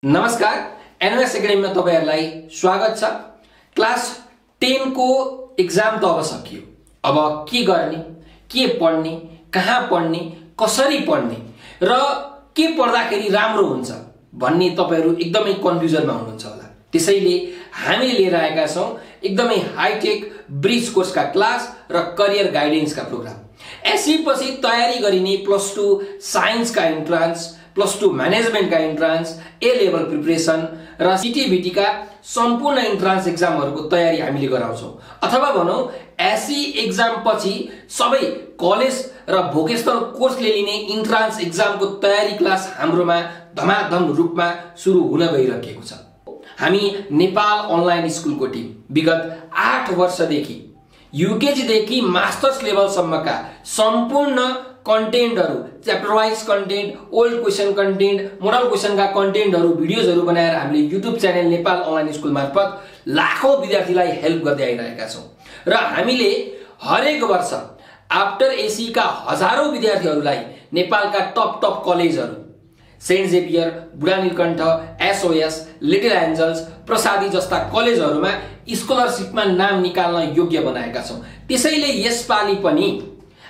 नमस्कार, एनएस एकेडमीमा तपाईहरुलाई स्वागत छ। क्लास 10 को एक्जाम त अब सकियो। अब के गर्ने, के पढ्ने, कहाँ पढ्ने, कसरी पढ्ने र के पढ्दाखेरि राम्रो हुन्छ भन्ने तपाईहरु एकदमै कन्फ्युजनमा हुनुहुन्छ होला। त्यसैले हामीले लिएर आएका छौं एकदमै हाईटेक ब्रिज कोर्सका क्लास र करियर गाइडेन्सका प्रोग्राम। एसई पछि तयारी गरिने +2 साइन्सका इन्ट्रान्स, +2 मैनेजमेंट का इन्ट्रान्स, ए लेभल प्रिपरेसन र सीटीबीटी का सम्पूर्ण इन्ट्रान्स एक्जामहरुको तयारी हामीले गराउँछौं। अथवा भनौं एसई एक्जाम पछि सबै कलेज र भोकेशनल कोर्सले लिने इन्ट्रान्स एक्जामको तयारी क्लास हाम्रोमा धमाधम रूपमा सुरु हुन गइरहेको छ। हामी नेपाल अनलाइन स्कुलको टिम विगत 8 वर्षदेखि यूकेजी देखि मास्टर्स लेभल सम्मका सम्पूर्ण कन्टेन्टहरु, chapter wise content, old question content, model क्वेशनका कन्टेन्टहरु, भिडियोजहरु बनाएर हामीले YouTube channel Nepal online school मार्फत लाखौं विद्यार्थीलाई हेल्प गर्दै आइरहेका छौं। र हामीले हरेक वर्ष आफ्टर एसी का हजारौं विद्यार्थीहरुलाई नेपालका टप कलेजहरु सेन्ट जेभियर, बुढा नीलकण्ठ, एसओएस, लिटिल एन्जल्स, प्रसादी जस्ता कलेजहरुमा स्कलरशिपमा नाम निकाल्न योग्य बनाएका छौं। त्यसैले यसपालि पनि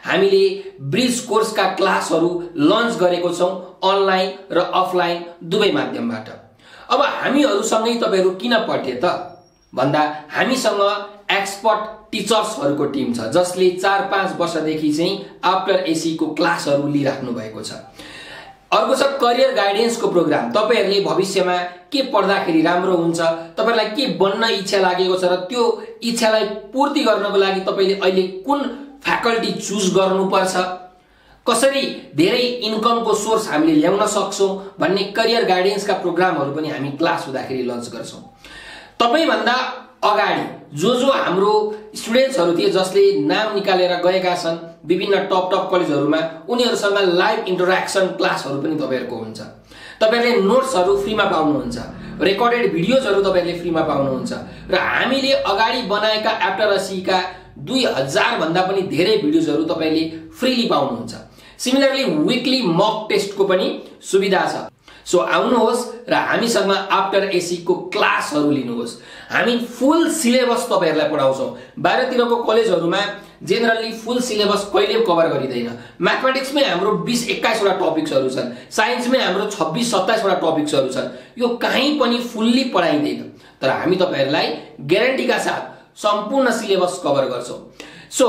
हामीले ब्रिज कोर्सका क्लासहरु लन्च गरेको छौं अनलाइन र अफलाइन दुवै माध्यमबाट। अब हामीहरुसँगै तपाईहरु किन पढ्थे त भन्दा हामीसँग एक्सपर्ट टिचर्सहरुको टिम छ जसले 4-5 वर्षदेखि चाहिँ आफ्टर एसी को क्लासहरु लिइराख्नु भएको छ। अर्को छ करियर गाइडेन्सको प्रोग्राम। तपाईहरुले भविष्यमा के पढ्दाखेरि राम्रो हुन्छ, तपाईहरुलाई के बन्न इच्छा लागेको छ र त्यो इच्छालाई पूर्ति गर्नको लागि तपाईले अहिले कुन फ्याकल्टी चुज गर्नुपर्छ, कसरी धेरै इन्कमको सोर्स हामीले ल्याउन सक्छौं भन्ने करियर गाइडेन्सका प्रोग्रामहरु पनि हामी क्लास हुँदाखेरि लन्च गर्छौं। तपाई भन्दा अगाडि जो हाम्रो स्टुडेन्ट्सहरु थिए जसले नाम निकालेर गएका छन् विभिन्न टप कलेजहरुमा, उनीहरुसँग लाइभ इन्टरेक्सन क्लासहरु पनि तपाईहरुको हुन्छ। तपाईहरुले नोट्सहरु फ्रीमा पाउनुहुन्छ, रेकर्डेड भिडियोजहरु तपाईहरुले फ्रीमा पाउनुहुन्छ र हामीले अगाडि बनाएका आफ्टर एसी का 2000 भन्दा पनि धेरै भिडियोजहरु तपाईले फ्रीली पाउनुहुन्छ। सिमिलरली वीकली मक टेस्टको पनि सुविधा छ। सो आउनुहोस् र हामीसँग आफ्टर एसी को क्लासहरु लिनुहोस्। हामी फुल सिलेबस तपाईहरुलाई पढाउँछौं। बाहिरतिरको कलेजहरुमा जेनरली फुल सिलेबस कहिले कभर गरिदैन। म्याथमेटिक्समै हाम्रो 20-21 वटा टपिक्सहरु छन्, साइन्समै हाम्रो 26-27 वटा टपिक्सहरु छन्। यो कहीं पनि फुल्ली पढाइदैन, तर हामी तपाईहरुलाई ग्यारेन्टीका साथ सम्पूर्ण सिलेबस कभर गर्छौं। सो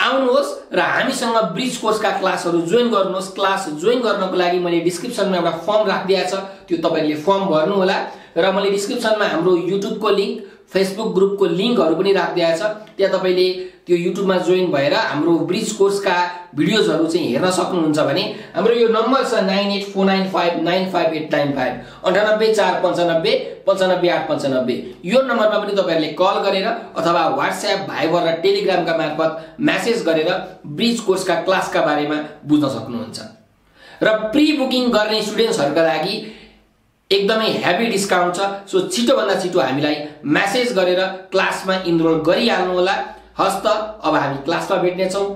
आउनुहोस् र हामीसँग ब्रिज कोर्सका क्लासहरु जोइन गर्नुहोस्। क्लास जोइन गर्नको लागि मैले डिस्क्रिप्सनमा एउटा फर्म राखिदिएको छ, त्यो तपाईले फर्म भर्नु होला र मैले डिस्क्रिप्सनमा हाम्रो युट्युब को लिंक, फेसबुक ग्रुप को लिंकहरु पनि राखिदिएको छ। त्यहाँ तपाईले त्यो युट्युबमा जोइन भएर हाम्रो ब्रिज कोर्सका भिडियोजहरु चाहिँ हेर्न सक्नुहुन्छ भने हाम्रो यो नम्बर छ 9849595895 9845955895। यो नम्बरमा पनि तपाईहरुले कल गरेर अथवा व्हाट्सएप, भाइबर र टेलिग्रामका मार्फत मेसेज गरेर ब्रिज कोर्सका क्लासका बारेमा बुझ्न सक्नुहुन्छ। र प्री बुकिङ गर्ने स्टुडेन्ट्सहरुका लागि एकदमै हेभी डिस्काउन्ट छ। सो छिटो भन्दा छिटो हामीलाई मेसेज गरेर क्लासमा इनरोल गरिहाल्नु होला। हस्त अब हामी क्लासमा भेट्ने छौं।